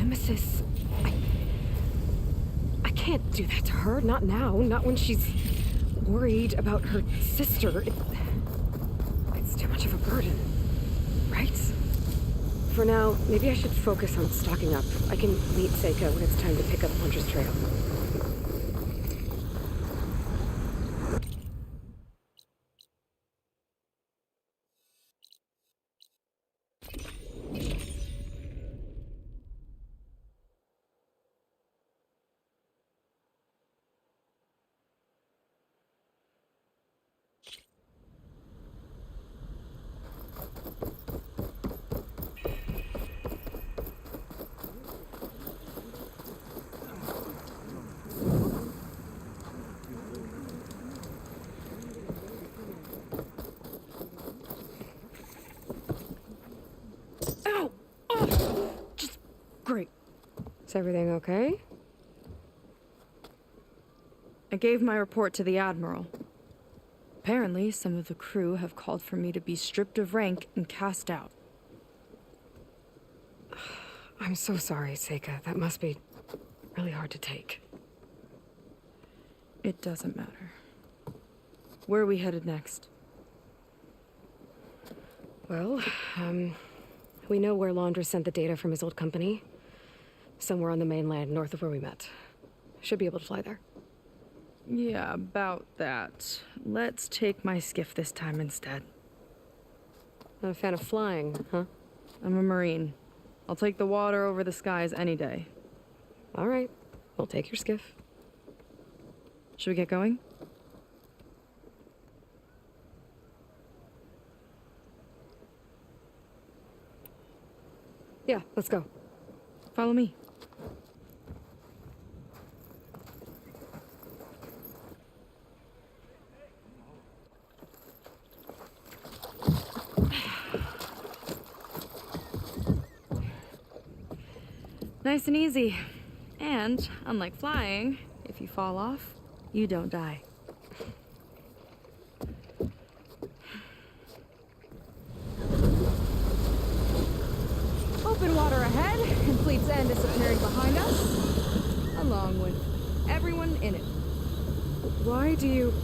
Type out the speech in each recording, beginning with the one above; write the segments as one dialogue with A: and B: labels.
A: Nemesis. I can't do that to her. Not now. Not when she's worried about her sister. It's too much of a burden. Right? For now, maybe I should focus on stocking up. I can meet Seika when it's time to pick up Puncher's trail. Ow! Oh! Just great. Is everything okay?
B: I gave my report to the Admiral. Apparently, some of the crew have called for me to be stripped of rank and cast out.
A: I'm so sorry, Seika. That must be really hard to take.
B: It doesn't matter. Where are we headed next?
A: Well, we know where Laundra sent the data from his old company. Somewhere on the mainland, north of where we met. Should be able to fly there.
B: Yeah, about that. Let's take my skiff this time instead.
A: Not a fan of flying, huh?
B: I'm a Marine. I'll take the water over the skies any day.
A: All right. We'll take your skiff.
B: Should we get going?
A: Yeah, let's go.
B: Follow me. Nice and easy. And, unlike flying, if you fall off, you don't die. Open water ahead, and Fleet's End disappearing behind us, along with everyone in it.
A: Why do you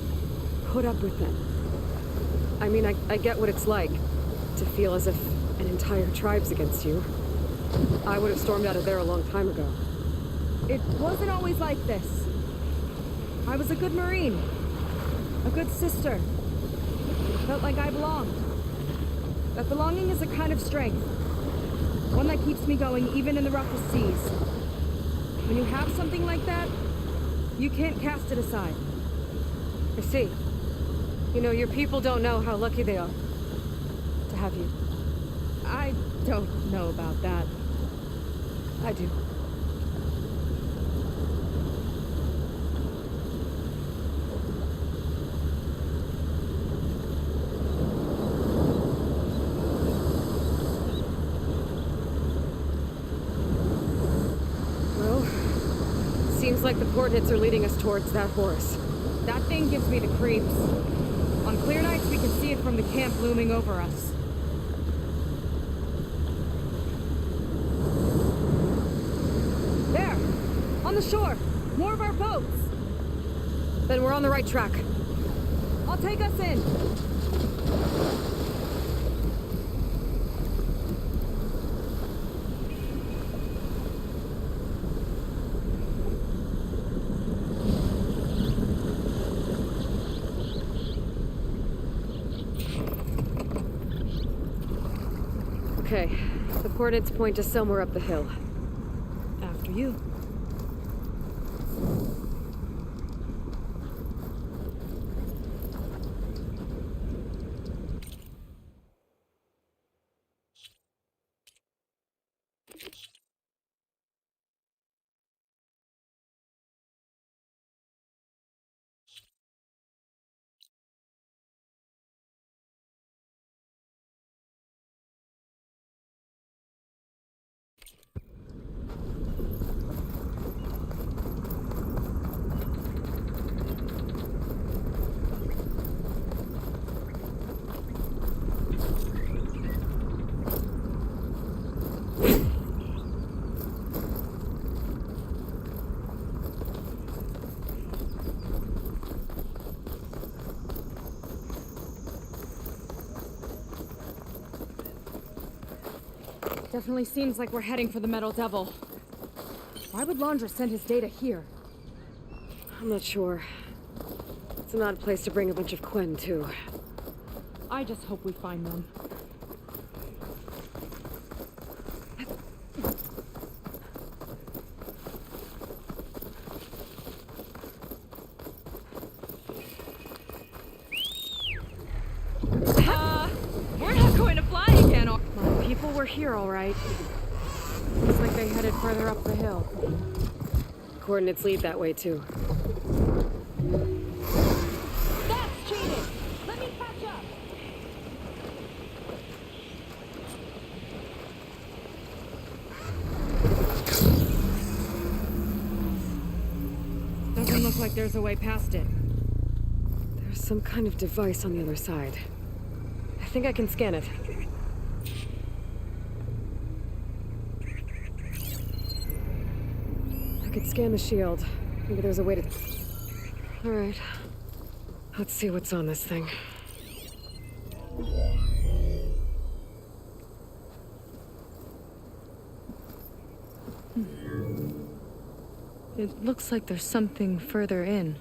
A: put up with them? I mean, I get what it's like to feel as if an entire tribe's against you. I would have stormed out of there a long time ago.
B: It wasn't always like this. I was a good Marine. A good sister. Felt like I belonged. That belonging is a kind of strength. One that keeps me going even in the roughest seas. When you have something like that, you can't cast it aside.
A: I see. You know, your people don't know how lucky they are to have you.
B: I don't know about that.
A: I do. Well, seems like the coordinates are leading us towards that horse.
B: That thing gives me the creeps. On clear nights, we can see it from the camp looming over us. There! On the shore! More of our boats!
A: Then we're on the right track.
B: I'll take us in!
A: Okay, the coordinates point to somewhere up the hill.
B: After you. Definitely seems like we're heading for the Metal Devil. Why would Laundra send his data here?
A: I'm not sure. It's an odd place to bring a bunch of Quen, too.
B: I just hope we find them. We're not going to fly again.
A: Well, people were here, all right.
B: Looks like they headed further up the hill.
A: Coordinates lead that way, too.
B: That's cheating! Let me catch up! Doesn't look like there's a way past it.
A: There's some kind of device on the other side. I think I can scan it. I could scan the shield. Maybe there's a way to... All right. Let's see what's on this thing.
B: It looks like there's something further in.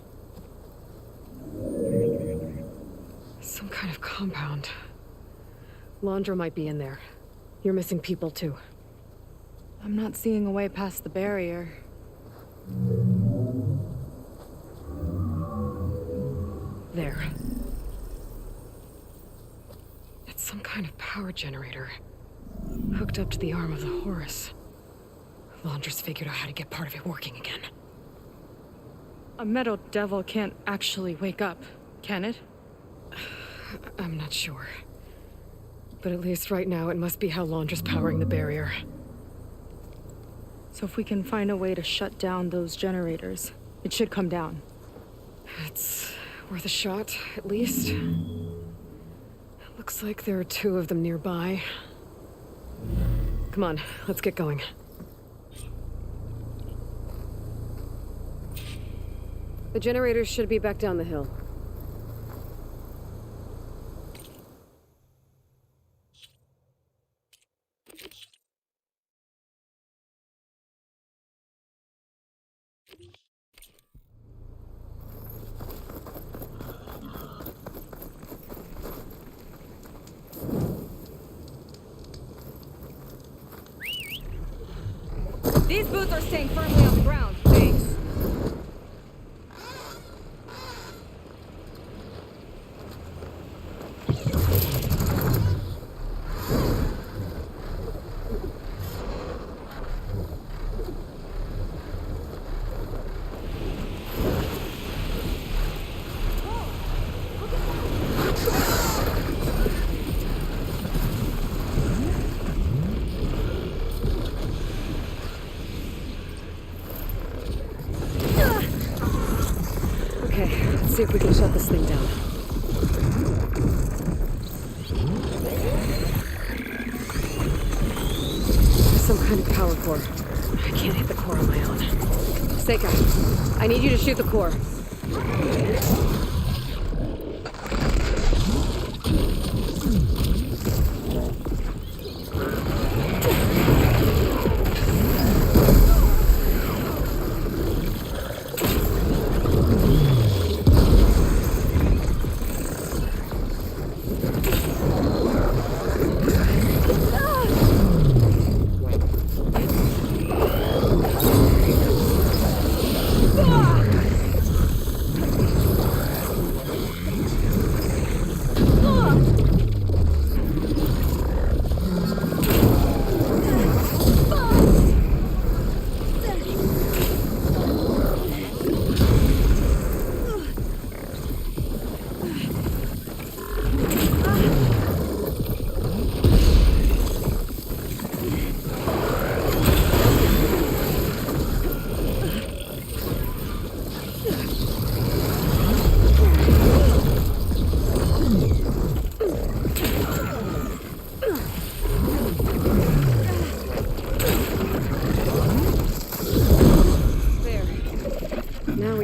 A: Some kind of compound. Laundra might be in there. You're missing people, too.
B: I'm not seeing a way past the barrier.
A: There. It's some kind of power generator. Hooked up to the arm of the Horus. Laundra's figured out how to get part of it working again.
B: A Metal Devil can't actually wake up, can it?
A: I'm not sure. But at least right now, it must be how Laundra's powering the barrier.
B: So if we can find a way to shut down those generators, it should come down.
A: It's worth a shot, at least. It looks like there are 2 of them nearby. Come on, let's get going. The generators should be back down the hill.
B: These boots are staying firmly on the ground, thanks.
A: Okay, let's see if we can shut this thing down. Some kind of power core. I can't hit the core on my own. Seika, I need you to shoot the core.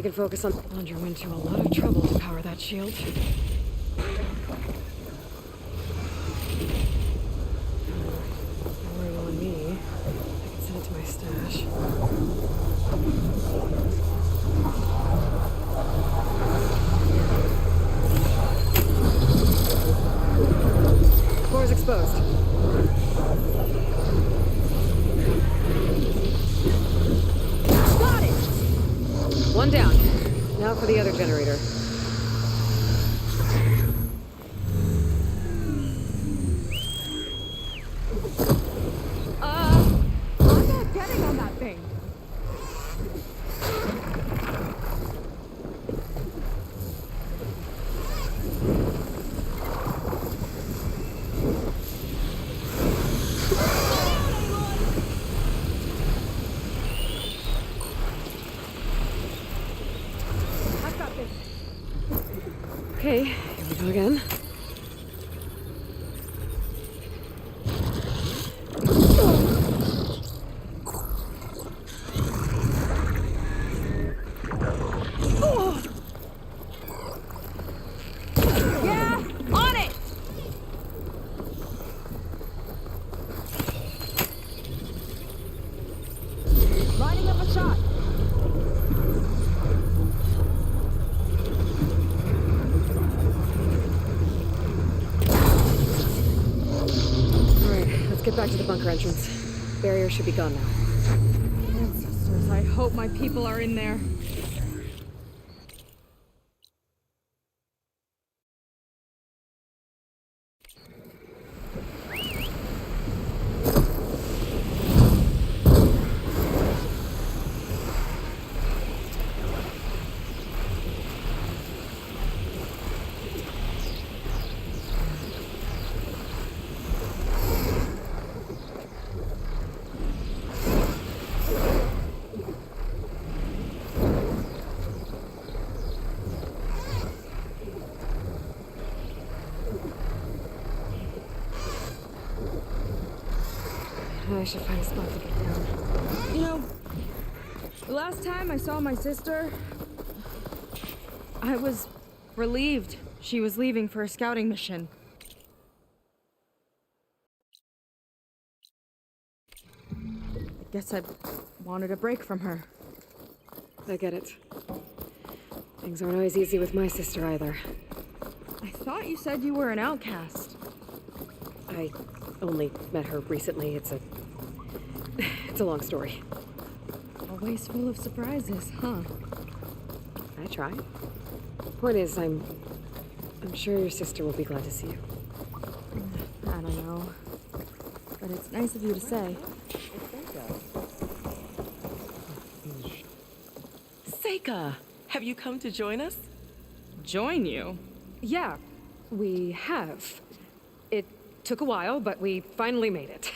A: Can focus on... Laundra went to a lot of trouble to power that shield. Worry on me. Now for the other generator.
B: I'm not getting on that thing. I've got this.
A: Okay, here we go again.
B: Yeah, on it! Lining up a shot.
A: Alright, let's get back to the bunker entrance. Barrier should be gone now.
B: Ancestors, I hope my people are in there.
A: I should find a spot to get down.
B: You know, the last time I saw my sister, I was relieved she was leaving for a scouting mission. Guess I wanted a break from her.
A: I get it. Things aren't always easy with my sister either.
B: I thought you said you were an outcast.
A: I only met her recently. It's a long story.
B: Always full of surprises, huh?
A: I try. Point is, I'm sure your sister will be glad to see you.
B: I don't know. But it's nice of you to say.
C: Seika, have you come to join us?
B: Join you?
A: Yeah, we have. It took a while, but we finally made it.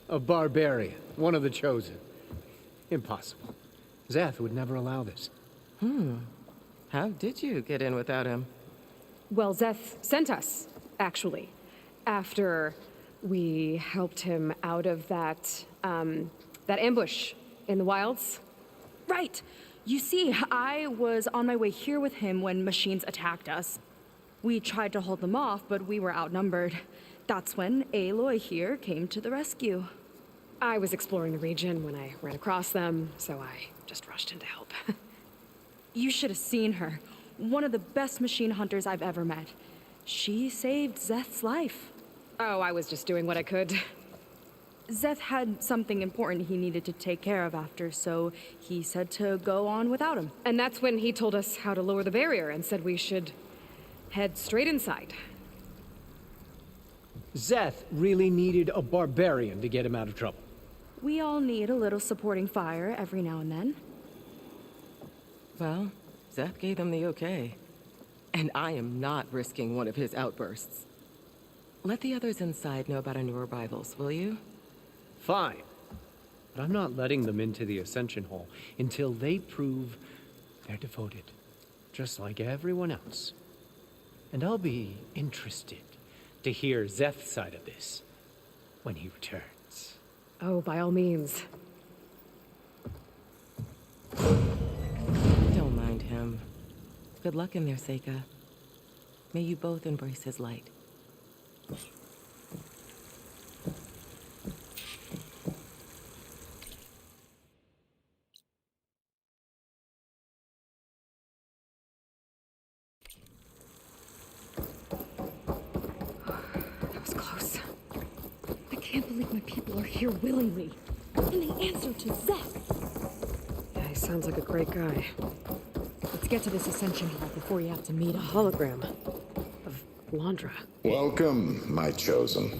D: A barbarian, one of the chosen. Impossible. Zeth would never allow this.
C: How did you get in without him?
A: Well, Zeth sent us, actually, after we helped him out of that ambush in the wilds.
B: Right. You see, I was on my way here with him when machines attacked us. We tried to hold them off, but we were outnumbered. That's when Aloy here came to the rescue.
A: I was exploring the region when I ran across them, so I just rushed in to help.
B: You should have seen her. One of the best machine hunters I've ever met. She saved Zeth's life.
A: Oh, I was just doing what I could.
B: Zeth had something important he needed to take care of after, so he said to go on without him.
A: And that's when he told us how to lower the barrier and said we should head straight inside.
D: Zeth really needed a barbarian to get him out of trouble.
B: We all need a little supporting fire every now and then.
C: Well, Zeth gave them the okay. And I am not risking one of his outbursts. Let the others inside know about our new arrivals, will you?
D: Fine. But I'm not letting them into the Ascension Hall until they prove they're devoted, just like everyone else. And I'll be interested to hear Zeth's side of this when he returns.
A: Oh, by all means.
C: Don't mind him. Good luck in there, Seika. May you both embrace his light.
A: That was close. I can't believe my people are here willingly. And they answer to Zeth. Yeah, he sounds like a great guy.
B: Let's get to this Ascension Hall before you have to meet
A: A
B: him.
A: hologram of Landra.
E: Welcome, my chosen.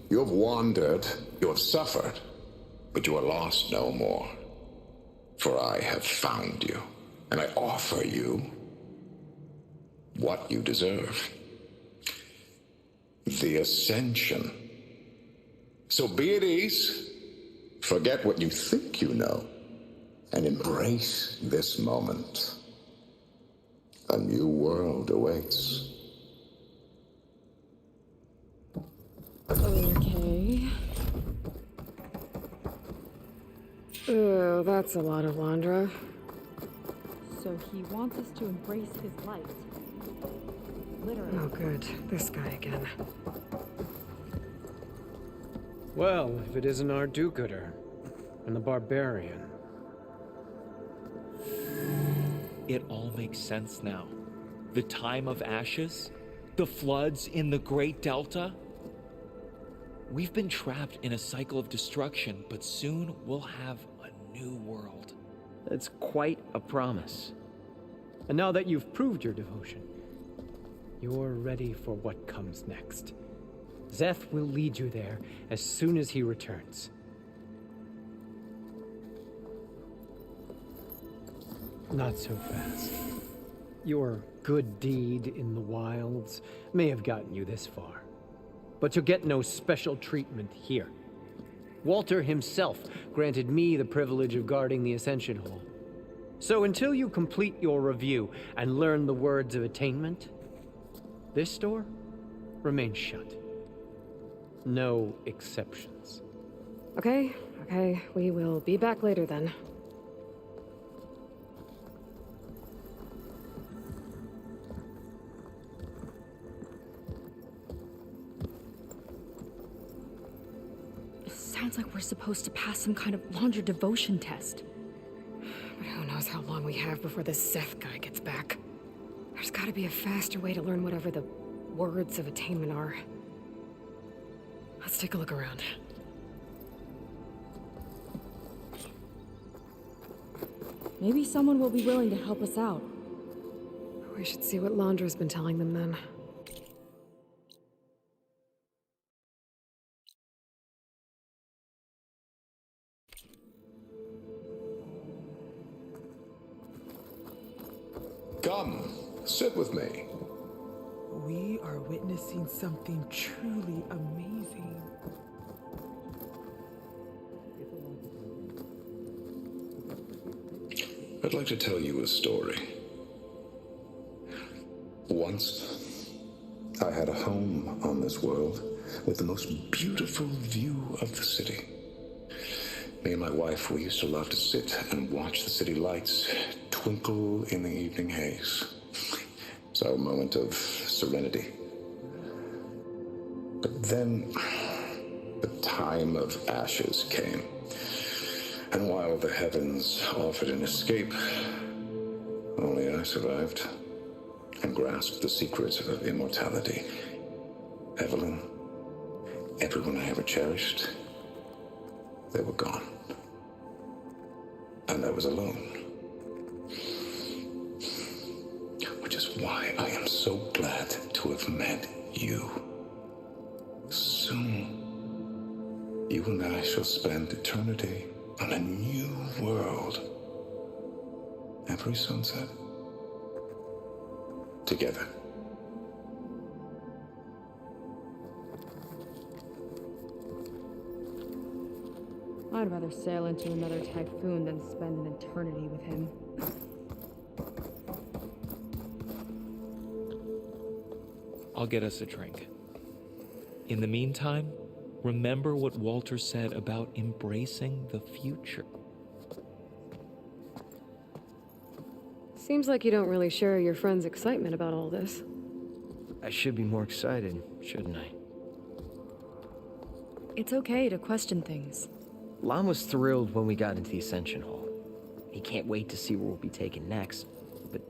E: You have wandered, you have suffered, but you are lost no more. For I have found you, and I offer you what you deserve. The Ascension. So be at ease, forget what you think you know, and embrace this moment. A new world awaits.
A: Okay. Oh, that's a lot of Landra.
B: So he wants us to embrace his light. Literally.
A: Oh, good. This guy again.
D: Well, if it isn't our do-gooder and the barbarian.
F: It all makes sense now. The time of ashes, the floods in the Great Delta. We've been trapped in a cycle of destruction, but soon we'll have a new world.
G: It's quite a promise.
D: And now that you've proved your devotion, you're ready for what comes next. Zeth will lead you there as soon as he returns. Not so fast. Your good deed in the wilds may have gotten you this far, but you'll get no special treatment here. Walter himself granted me the privilege of guarding the Ascension Hall. So until you complete your review and learn the words of attainment, this door remains shut. No exceptions.
A: Okay, we will be back later then.
B: Sounds like we're supposed to pass some kind of Landra devotion test.
A: But who knows how long we have before this Zeth guy gets back. There's gotta be a faster way to learn whatever the words of attainment are. Let's take a look around.
B: Maybe someone will be willing to help us out.
A: We should see what Landra's been telling them then.
E: Come, sit with me.
H: We are witnessing something truly amazing.
E: I'd like to tell you a story. Once, I had a home on this world with the most beautiful view of the city. Me and my wife, we used to love to sit and watch the city lights twinkle in the evening haze. It's our moment of serenity. But then, the time of ashes came. And while the heavens offered an escape, only I survived and grasped the secret of immortality. Evelyn, everyone I ever cherished, they were gone. And I was alone. Which is why I am so glad to have met you. Soon, you and I shall spend eternity on a new world. Every sunset. Together.
B: I'd rather sail into another typhoon than spend an eternity with him.
F: I'll get us a drink. In the meantime, remember what Walter said about embracing the future.
A: Seems like you don't really share your friend's excitement about all this.
G: I should be more excited, shouldn't I?
B: It's okay to question things.
G: Lon was thrilled when we got into the Ascension Hall. He can't wait to see where we'll be taken next. But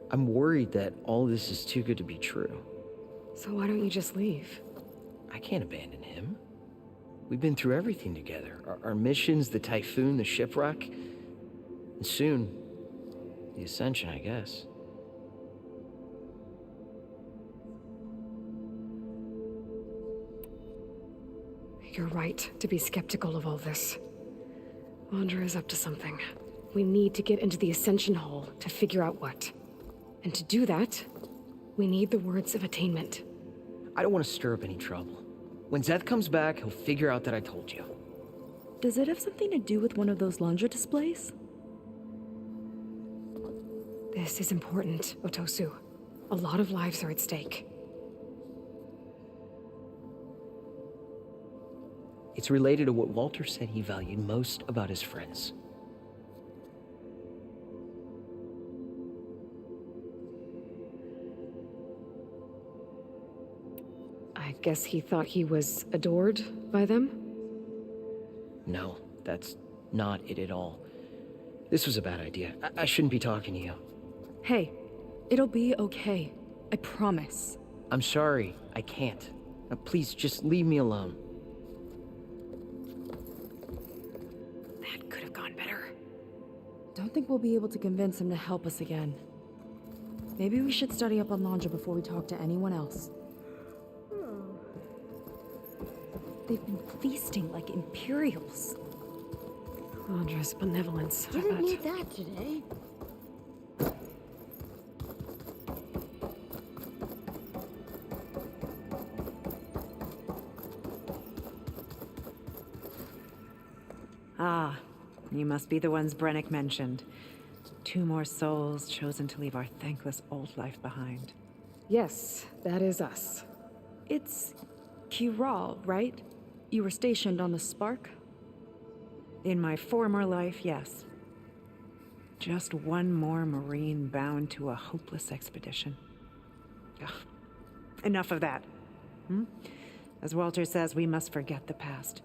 G: I'm worried that all this is too good to be true.
A: So why don't you just leave?
G: I can't abandon him. We've been through everything together. Our missions, the typhoon, the shipwreck. And soon, The Ascension, I guess.
A: You're right to be skeptical of all this. Wander is up to something. We need to get into the Ascension Hall to figure out what. And to do that, we need the words of attainment.
G: I don't want to stir up any trouble. When Zeth comes back, he'll figure out that I told you.
B: Does it have something to do with one of those laundry displays?
A: This is important, Otosu. A lot of lives are at stake.
G: It's related to what Walter said he valued most about his friends.
A: I guess he thought he was adored by them?
G: No, that's not it at all. This was a bad idea. I shouldn't be talking to you.
B: Hey, it'll be okay. I promise.
G: I'm sorry, I can't. Now, please, just leave me alone.
A: That could have gone better.
B: Don't think we'll be able to convince him to help us again. Maybe we should study up on Landra before we talk to anyone else. They've been feasting like Imperials.
A: Landra's benevolence, I
I: Didn't
A: bet.
I: need that today.
J: Ah, you must be the ones Brennick mentioned. 2 more souls chosen to leave our thankless old life behind.
A: Yes, that is us.
B: It's Kiral, right? You were stationed on the Spark?
J: In my former life, yes. Just one more Marine bound to a hopeless expedition. Ugh. Enough of that. As Walter says, we must forget the past.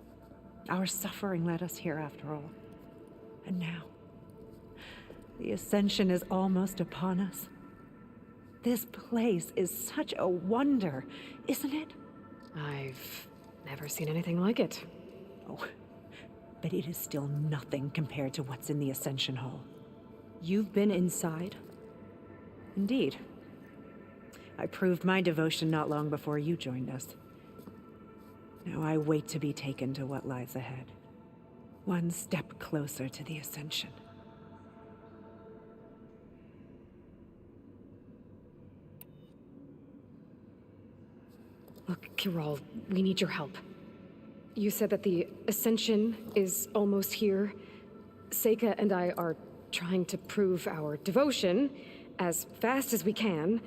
J: Our suffering led us here after all. And now, the Ascension is almost upon us. This place is such a wonder, isn't it?
A: I've never seen anything like it.
J: Oh, but it is still nothing compared to what's in the Ascension Hall.
B: You've been inside?
J: Indeed. I proved my devotion not long before you joined us. Now I wait to be taken to what lies ahead. One step closer to the Ascension.
A: Look, Kiral, we need your help. You said that the Ascension is almost here. Seika and I are trying to prove our devotion as fast as we can.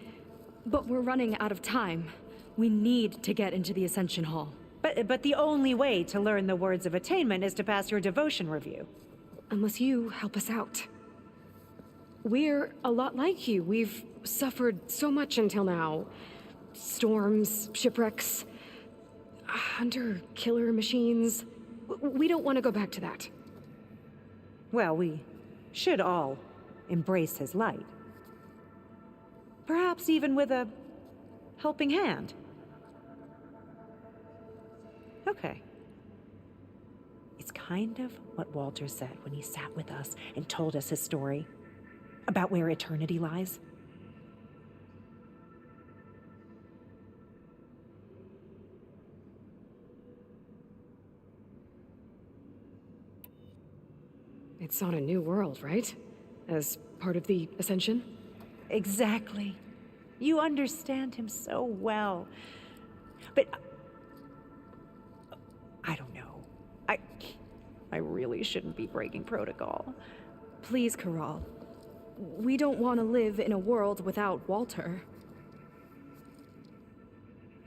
B: But we're running out of time. We need to get into the Ascension Hall.
J: But the only way to learn the words of attainment is to pass your devotion review.
A: Unless you help us out. We're a lot like you. We've suffered so much until now. Storms, shipwrecks, hunter-killer machines. We don't want to go back to that.
J: Well, we should all embrace his light. Perhaps even with a helping hand. Okay. It's kind of what Walter said when he sat with us and told us his story about where eternity lies.
A: It's on a new world, right? As part of the Ascension?
J: Exactly. You understand him so well. But I don't know. I really shouldn't be breaking protocol.
B: Please, Kiral. We don't want to live in a world without Walter.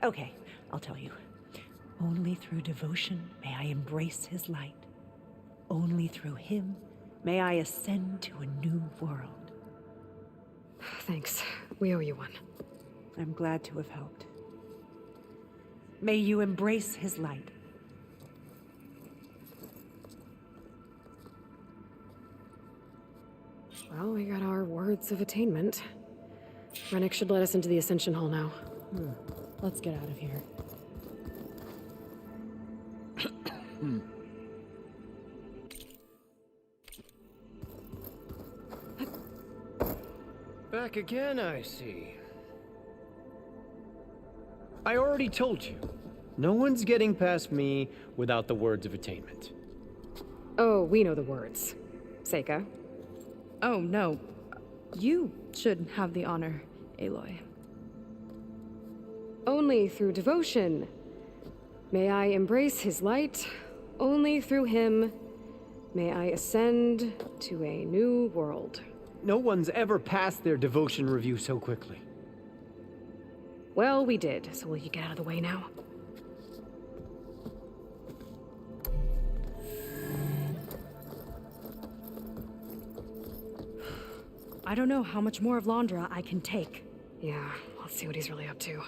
J: Okay, I'll tell you. Only through devotion may I embrace his light. Only through him may I ascend to a new world.
A: Thanks. We owe you one.
J: I'm glad to have helped. May you embrace his light.
A: Well, we got our words of attainment. Rennick should let us into the Ascension Hall now.
B: Let's get out of here.
D: Back again, I see. I already told you. No one's getting past me without the words of attainment.
A: Oh, we know the words. Seika.
B: Oh, no. You should have the honor, Aloy.
A: Only through devotion may I embrace his light. Only through him may I ascend to a new world.
D: No one's ever passed their devotion review so quickly.
A: Well, we did, so will you get out of the way now?
B: I don't know how much more of Londra I can take.
A: Yeah, let's see what he's really up to.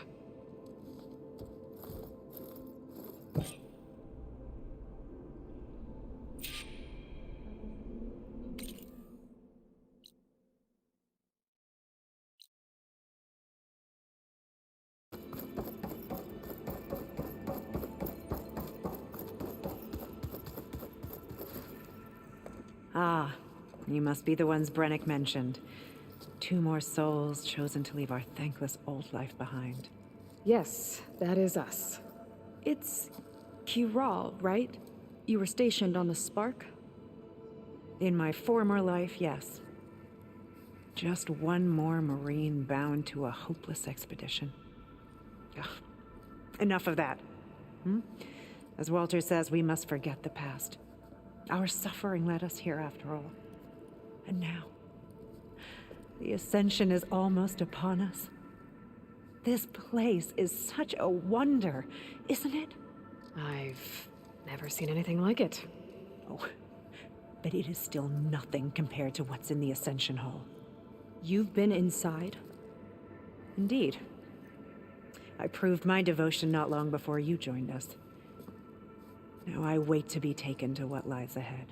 J: Ah, you must be the ones Brennick mentioned. 2 more souls chosen to leave our thankless old life behind.
A: Yes, that is us.
B: It's Kiral, right? You were stationed on the Spark?
J: In my former life, yes. Just one more Marine bound to a hopeless expedition. Ugh. Enough of that. As Walter says, we must forget the past. Our suffering led us here after all. And now, the Ascension is almost upon us. This place is such a wonder, isn't it?
A: I've never seen anything like it.
J: Oh, but it is still nothing compared to what's in the Ascension Hall.
B: You've been inside?
J: Indeed. I proved my devotion not long before you joined us. Now I wait to be taken to what lies ahead.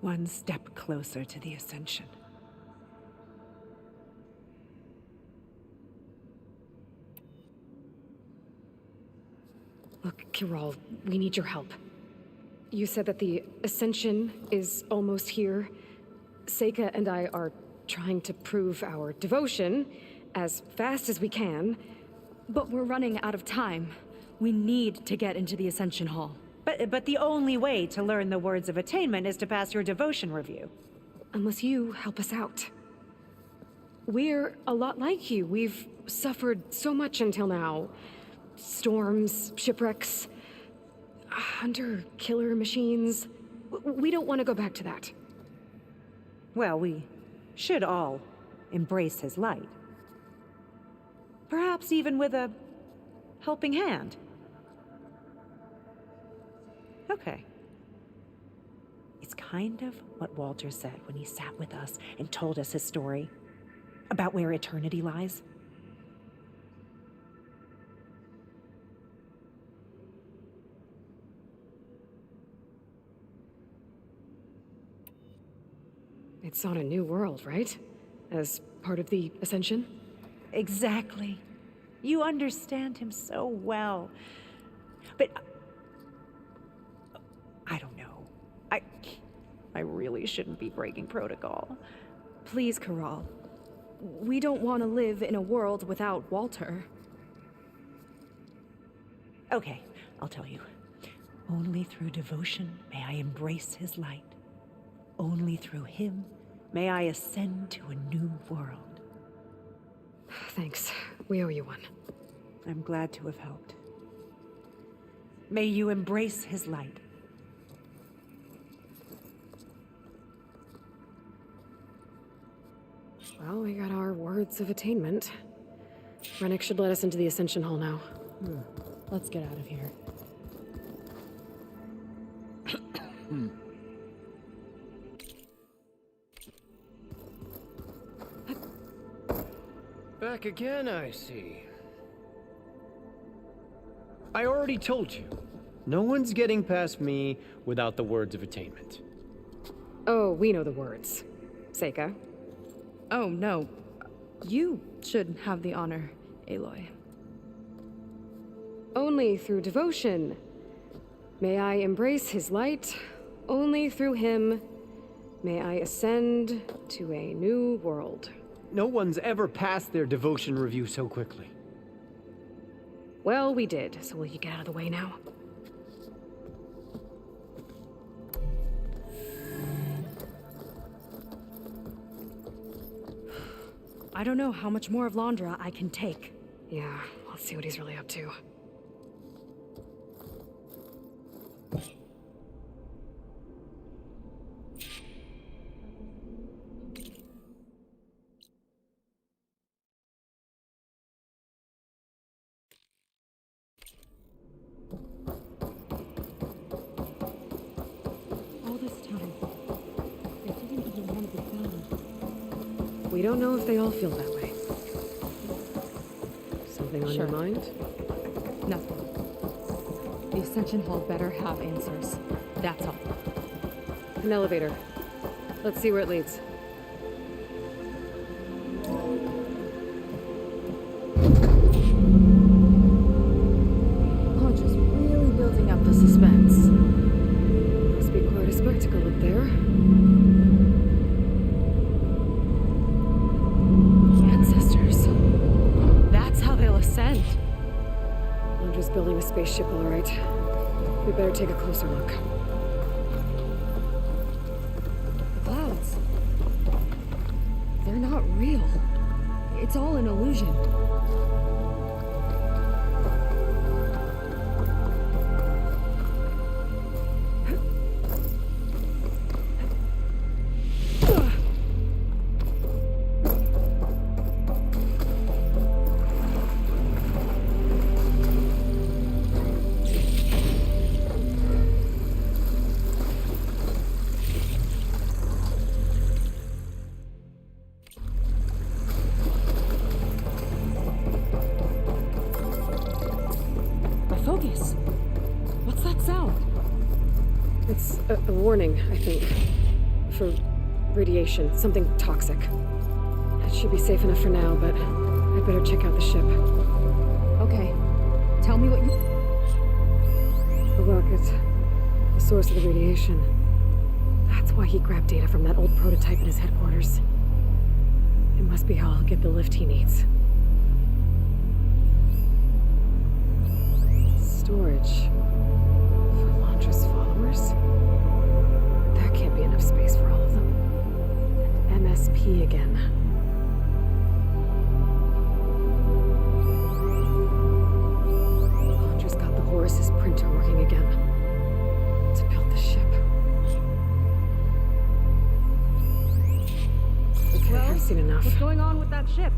J: One step closer to the Ascension.
A: Look, Kiral, we need your help. You said that the Ascension is almost here. Seika and I are trying to prove our devotion as fast as we can.
B: But we're running out of time. We need to get into the Ascension Hall.
J: But the only way to learn the words of attainment is to pass your devotion review.
A: Unless you help us out. We're a lot like you. We've suffered so much until now. Storms, shipwrecks, hunter-killer machines. We don't want to go back to that.
J: Well, we should all embrace his light. Perhaps even with a helping hand. Okay. It's kind of what Walter said when he sat with us and told us his story about where eternity lies.
A: It's on a new world, right? As part of the Ascension?
J: Exactly. You understand him so well. But I don't know. I really shouldn't be breaking protocol.
B: Please, Kiral. We don't want to live in a world without Walter.
J: Okay, I'll tell you. Only through devotion may I embrace his light. Only through him may I ascend to a new world.
A: Thanks. We owe you one.
J: I'm glad to have helped. May you embrace his light.
A: Well, we got our words of attainment. Rennick should let us into the Ascension Hall now.
B: Let's get out of here.
D: Back again, I see. I already told you. No one's getting past me without the words of attainment.
A: Oh, we know the words. Seika.
B: Oh, no. You should have the honor, Aloy.
A: Only through devotion may I embrace his light. Only through him may I ascend to a new world.
D: No one's ever passed their devotion review so quickly.
A: Well, we did, so will you get out of the way now?
B: I don't know how much more of Londra I can take.
A: Yeah, let's see what he's really up to.
B: All this time, I didn't even want to be found.
A: We don't know if they all feel that way. Something on your
B: Sure.
A: mind?
B: Nothing. The Ascension Hall better have answers. That's all.
A: An elevator. Let's see where it leads.
B: Londra's really building up the suspense.
A: Must be quite a spectacle up there.
B: Ancestors. That's how they'll ascend.
A: Londra's building a spaceship, all right. We better take a closer look.
B: The clouds. They're not real. It's all an illusion. Focus. What's that sound?
A: It's a warning, I think. For radiation, something toxic. It should be safe enough for now, but I'd better check out the ship.
B: Okay. Tell me what you...
A: Oh, look, it's the source of the radiation. That's why he grabbed data from that old prototype in his headquarters. It must be how I'll get the lift he needs. Storage for Londra's followers? That can't be enough space for all of them. And MSP again. Londra's got the Horus's printer working again. To build the ship. Okay,
B: Well,
A: I've seen enough.
B: What's going on with that ship?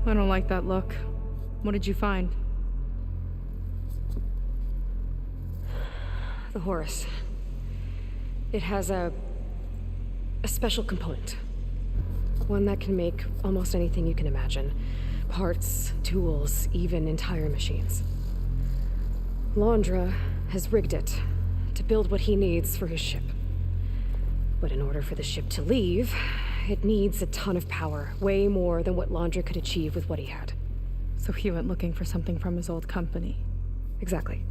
B: I don't like that look. What did you find?
A: The Horus. It has a special component. One that can make almost anything you can imagine. Parts, tools, even entire machines. Londra has rigged it to build what he needs for his ship. But in order for the ship to leave, it needs a ton of power, way more than what Londra could achieve with what he had.
B: So he went looking for something from his old company.
A: Exactly.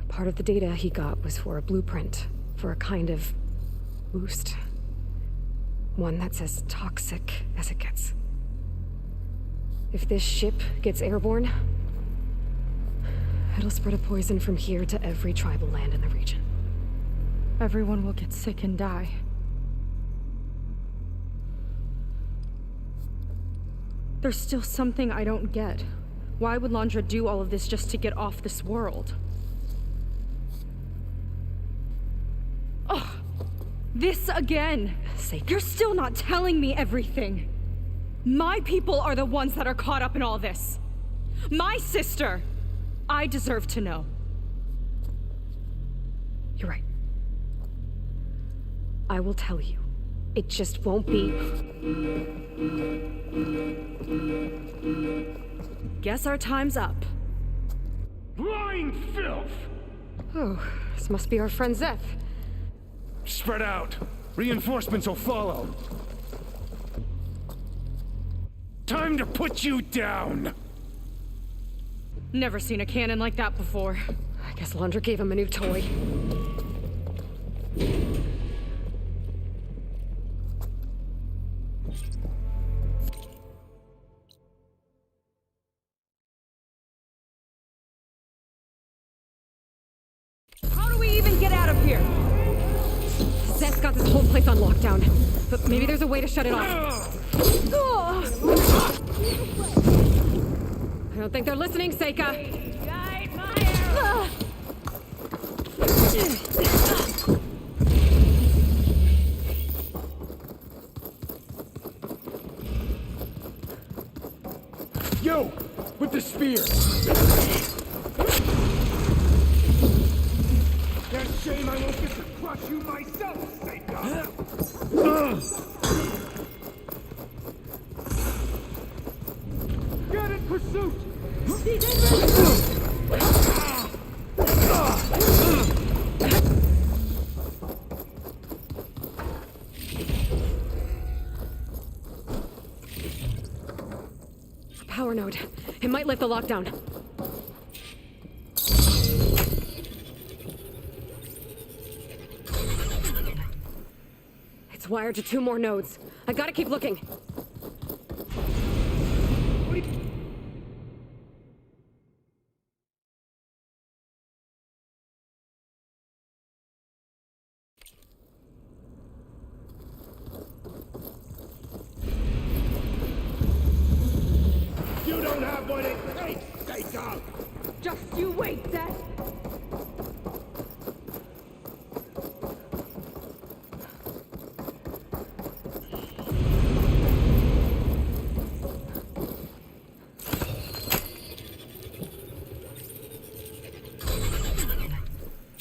A: Part of the data he got was for a blueprint, for a kind of boost. One that's as toxic as it gets. If this ship gets airborne, it'll spread a poison from here to every tribal land in the region.
B: Everyone will get sick and die. There's still something I don't get. Why would Londra do all of this just to get off this world? Ugh! This again! You're still not telling me everything! My people are the ones that are caught up in all this! My sister! I deserve to know.
A: You're right. I will tell you. It just won't be...
B: Guess our time's up.
I: Lying filth!
A: Oh, this must be our friend Zeth.
I: Spread out. Reinforcements will follow. Time to put you down!
B: Never seen a cannon like that before.
A: I guess Laundra gave him a new toy.
B: How do we even get out of here?
A: Zeth's got this whole place on lockdown, but maybe there's a way to shut it off. I don't think they're listening, Seika.
I: Yo! With the spear! That shame I won't get to crush you myself, Seika! Get in pursuit!
A: Power node. It might lift the lockdown. It's wired to 2 more nodes. I gotta keep looking.
I: You don't have what it takes, Seika!
B: Just you wait, Seth.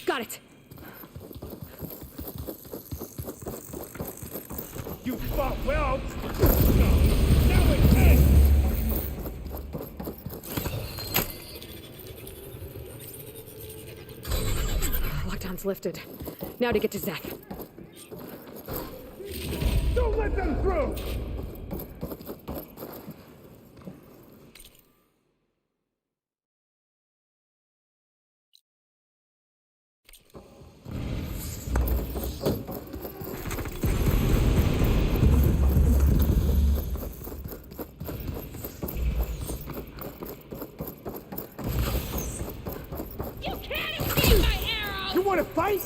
A: Got it.
I: You fought well! Now it ends!
A: Lockdown's lifted. Now to get to Zeth.
I: Don't let them through!
K: You can't escape my arrow!
I: You wanna fight?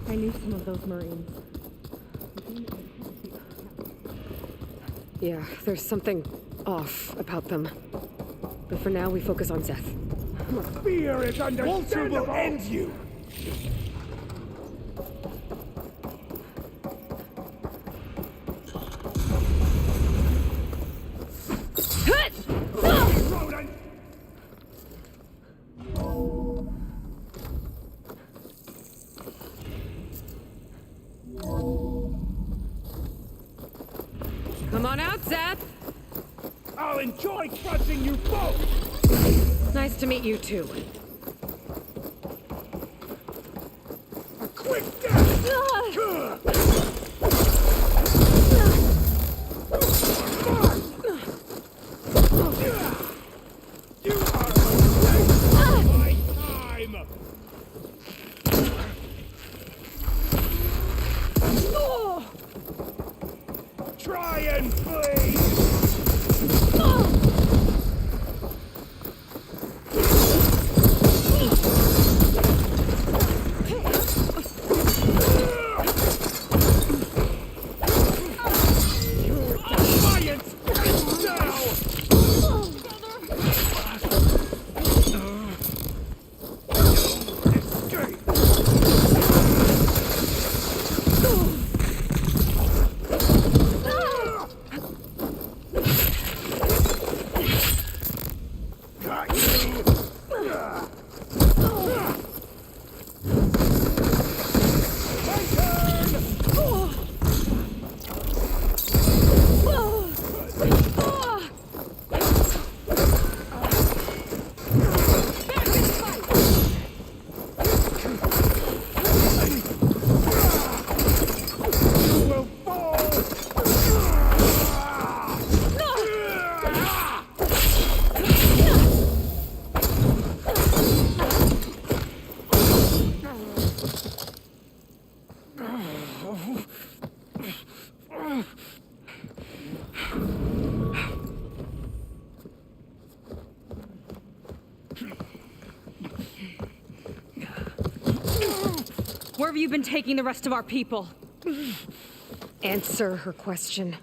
A: I knew some of those Marines. Yeah, there's something off about them. But for now, we focus on Zeth.
I: Fear is understandable! Will end you! Rodent!
A: Come on out, Zeth!
I: I'll enjoy crushing you both!
A: Nice to meet you, too.
I: A quick death! You are a waste of my time! Try and flee!
B: Where have you been taking the rest of our people?
A: Answer her question.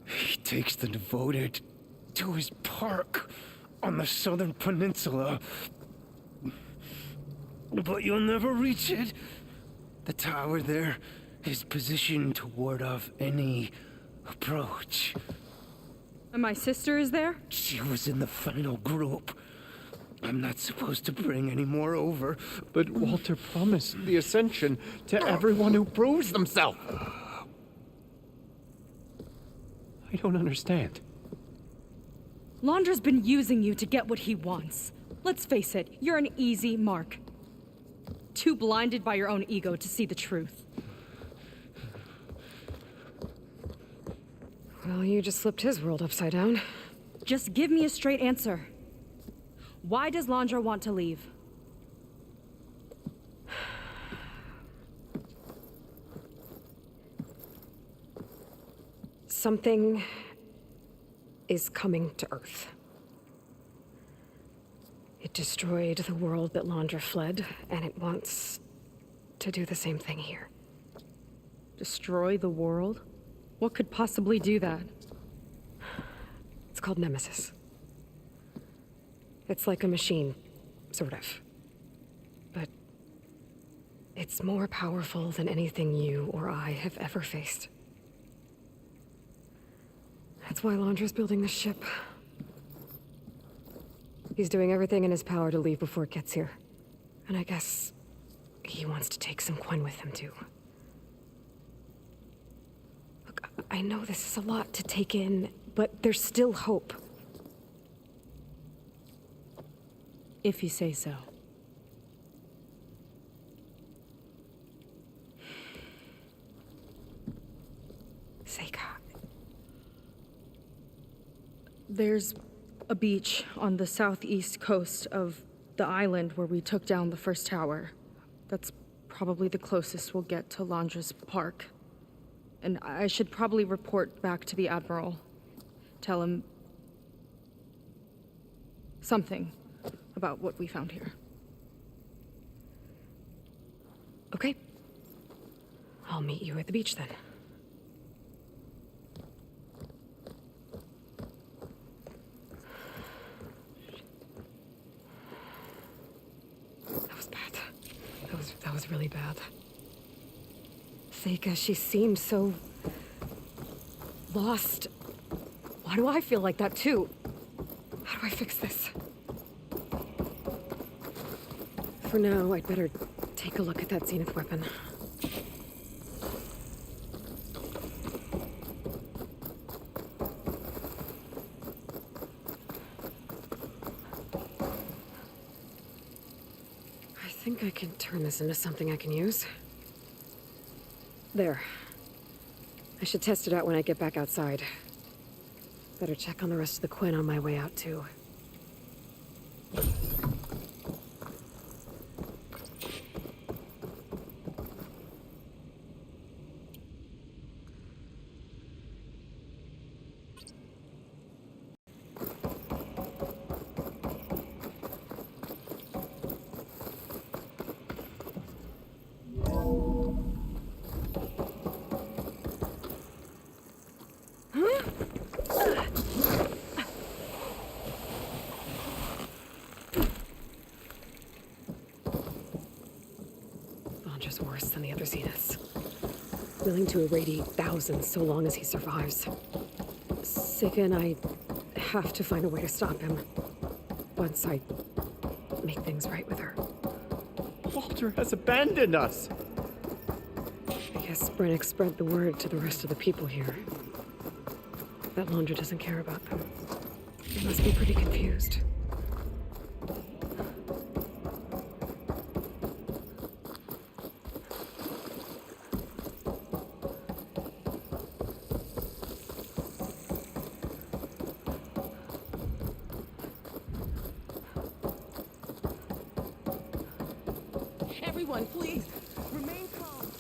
I: He takes the devoted to his park on the southern peninsula. But you'll never reach it. The tower there is positioned to ward off any approach.
B: And my sister is there?
I: She was in the final group. I'm not supposed to bring any more over.
D: But Walter promised the Ascension to everyone who proves themselves. I don't understand.
B: Londra's been using you to get what he wants. Let's face it, you're an easy mark. Too blinded by your own ego to see the truth.
A: Well, you just flipped his world upside down.
B: Just give me a straight answer. Why does Londra want to leave?
A: Something is coming to Earth. It destroyed the world that Londra fled, and it wants to do the same thing here.
B: Destroy the world? What could possibly do that?
A: It's called Nemesis. It's like a machine, sort of. But it's more powerful than anything you or I have ever faced. That's why Londra's building this ship. He's doing everything in his power to leave before it gets here. And I guess he wants to take some Quen with him, too. Look, I know this is a lot to take in, but there's still hope.
B: If you say so.
A: Seika.
B: There's a beach on the southeast coast of the island where we took down the first tower. That's probably the closest we'll get to Londra's park. And I should probably report back to the Admiral. Tell him something about what we found here.
A: Okay. I'll meet you at the beach then. That was bad. That was really bad. Seika, she seemed so lost. Why do I feel like that too? How do I fix this? For now, I'd better take a look at that Zenith weapon. I think I can turn this into something I can use. There. I should test it out when I get back outside. Better check on the rest of the Quen on my way out, too. Just worse than the other Zeniths. Willing to irradiate thousands so long as he survives. Seika and I have to find a way to stop him. Once I make things right with her.
D: Walter has abandoned us!
A: I guess Brennick spread the word to the rest of the people here. That Londra doesn't care about them. They must be pretty confused.
C: Everyone, please, remain calm.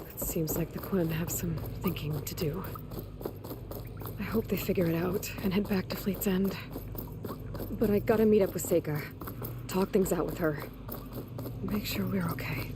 A: It seems like the Quen have some thinking to do. I hope they figure it out and head back to Fleet's End. But I gotta meet up with Seika. Talk things out with her. make sure we're okay.